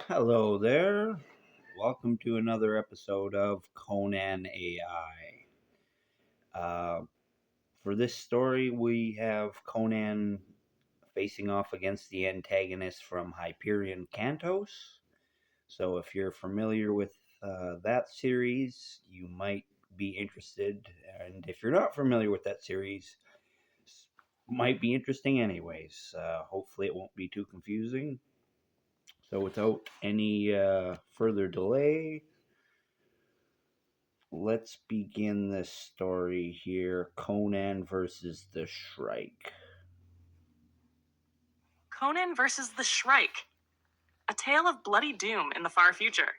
Hello there. Welcome to another episode of Conan AI. For this story, we have Conan facing off against the antagonist from Hyperion Cantos. So, if you're familiar with that series, you might be interested. And if you're not familiar with that series, might be interesting anyways. Hopefully, it won't be too confusing. So, without any further delay, let's begin this story here. Conan versus the Shrike. Conan versus the Shrike, a tale of bloody doom in the far future.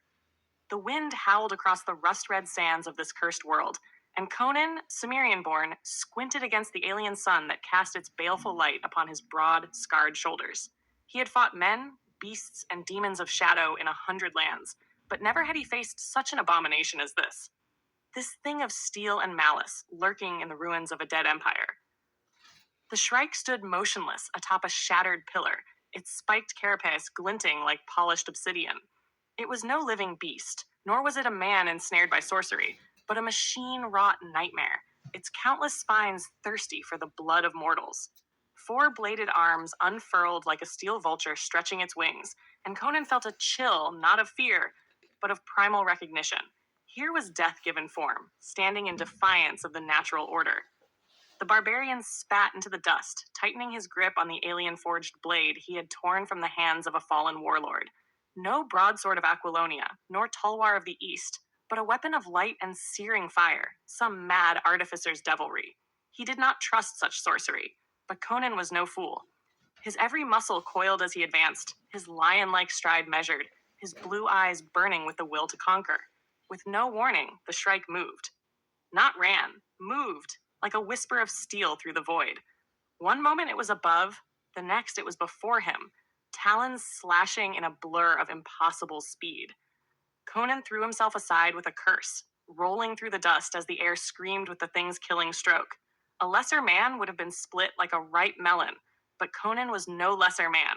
The wind howled across the rust-red sands of this cursed world, and Conan, Cimmerian-born, squinted against the alien sun that cast its baleful light upon his broad, scarred shoulders. He had fought men, beasts, and demons of shadow in 100 lands, but never had he faced such an abomination as this. This thing of steel and malice lurking in the ruins of a dead empire. The Shrike stood motionless atop a shattered pillar, its spiked carapace glinting like polished obsidian. It was no living beast, nor was it a man ensnared by sorcery, but a machine-wrought nightmare, its countless spines thirsty for the blood of mortals. Four-bladed arms unfurled like a steel vulture stretching its wings, and Conan felt a chill, not of fear, but of primal recognition. Here was death given form, standing in defiance of the natural order. The barbarian spat into the dust, tightening his grip on the alien-forged blade he had torn from the hands of a fallen warlord. No broadsword of Aquilonia, nor tulwar of the East, but a weapon of light and searing fire, some mad artificer's devilry. He did not trust such sorcery, but Conan was no fool. His every muscle coiled as he advanced, his lion-like stride measured, his blue eyes burning with the will to conquer. With no warning, the Shrike moved. Not ran, moved, like a whisper of steel through the void. One moment it was above, the next it was before him, talons slashing in a blur of impossible speed. Conan threw himself aside with a curse, rolling through the dust as the air screamed with the thing's killing stroke. A lesser man would have been split like a ripe melon, but Conan was no lesser man.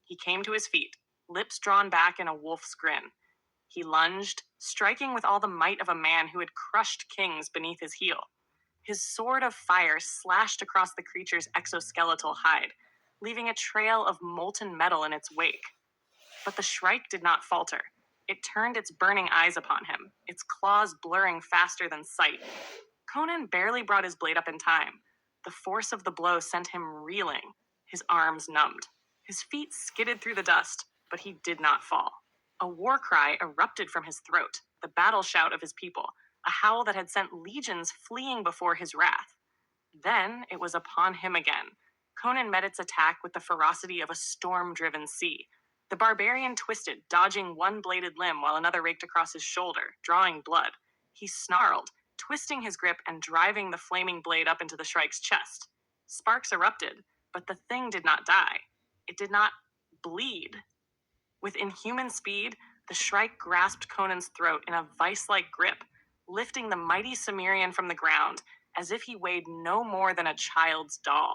He came to his feet, lips drawn back in a wolf's grin. He lunged, striking with all the might of a man who had crushed kings beneath his heel. His sword of fire slashed across the creature's exoskeletal hide, leaving a trail of molten metal in its wake. But the Shrike did not falter. It turned its burning eyes upon him, its claws blurring faster than sight. Conan barely brought his blade up in time. The force of the blow sent him reeling, his arms numbed. His feet skidded through the dust, but he did not fall. A war cry erupted from his throat, the battle shout of his people, a howl that had sent legions fleeing before his wrath. Then it was upon him again. Conan met its attack with the ferocity of a storm-driven sea. The barbarian twisted, dodging one bladed limb while another raked across his shoulder, drawing blood. He snarled, twisting his grip and driving the flaming blade up into the Shrike's chest. Sparks erupted, but the thing did not die. It did not bleed. With inhuman speed, the Shrike grasped Conan's throat in a vice-like grip, lifting the mighty Cimmerian from the ground as if he weighed no more than a child's doll.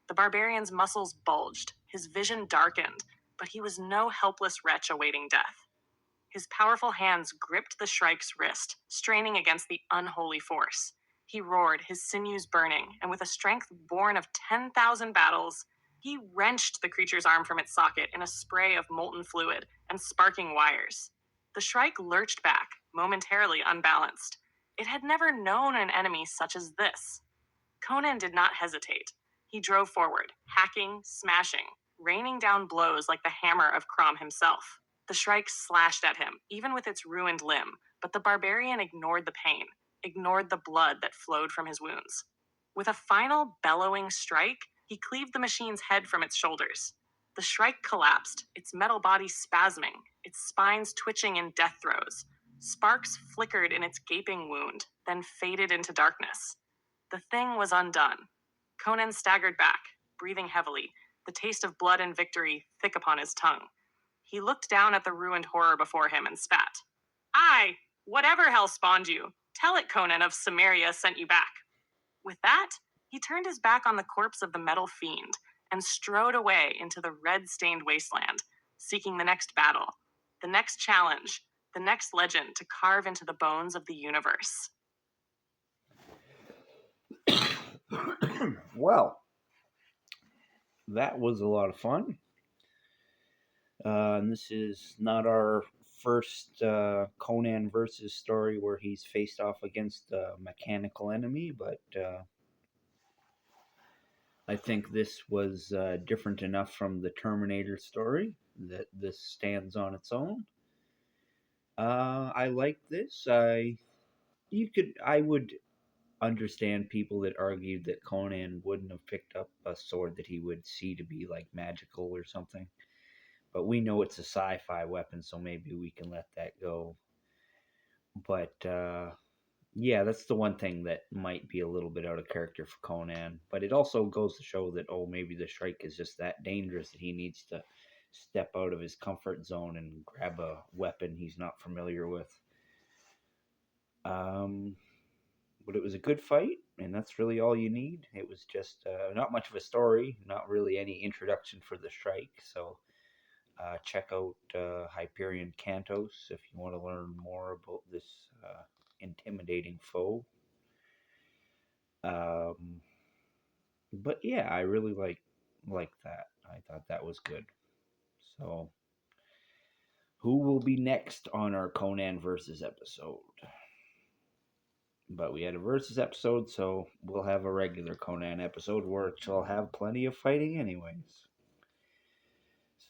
The barbarian's muscles bulged, his vision darkened, but he was no helpless wretch awaiting death. His powerful hands gripped the Shrike's wrist, straining against the unholy force. He roared, his sinews burning, and with a strength born of 10,000 battles, he wrenched the creature's arm from its socket in a spray of molten fluid and sparking wires. The Shrike lurched back, momentarily unbalanced. It had never known an enemy such as this. Conan did not hesitate. He drove forward, hacking, smashing, raining down blows like the hammer of Crom himself. The Shrike slashed at him, even with its ruined limb, but the barbarian ignored the pain, ignored the blood that flowed from his wounds. With a final bellowing strike, he cleaved the machine's head from its shoulders. The Shrike collapsed, its metal body spasming, its spines twitching in death throes. Sparks flickered in its gaping wound, then faded into darkness. The thing was undone. Conan staggered back, breathing heavily, the taste of blood and victory thick upon his tongue. He looked down at the ruined horror before him and spat. "Aye, whatever hell spawned you, tell it Conan of Cimmeria sent you back." With that, he turned his back on the corpse of the metal fiend and strode away into the red-stained wasteland, seeking the next battle. The next challenge, the next legend to carve into the bones of the universe. Well, that was a lot of fun. And this is not our first Conan versus story where he's faced off against a mechanical enemy, but I think this was different enough from the Terminator story that this stands on its own. I like this. I would understand people that argued that Conan wouldn't have picked up a sword that he would see to be like magical or something. But we know it's a sci-fi weapon, so maybe we can let that go. But yeah, that's the one thing that might be a little bit out of character for Conan. But it also goes to show that maybe the Shrike is just that dangerous that he needs to step out of his comfort zone and grab a weapon he's not familiar with. Um, but it was a good fight, and that's really all you need. It was just not much of a story, not really any introduction for the Shrike. So check out Hyperion Cantos if you want to learn more about this intimidating foe. Um, but yeah, I really like that. I thought that was good. So, who will be next on our Conan versus episode? But we had a versus episode, so we'll have a regular Conan episode where she'll have plenty of fighting, anyways.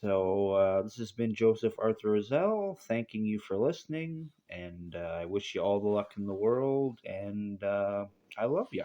So this has been Joseph Arthur Roszell, thanking you for listening, and I wish you all the luck in the world, and I love you.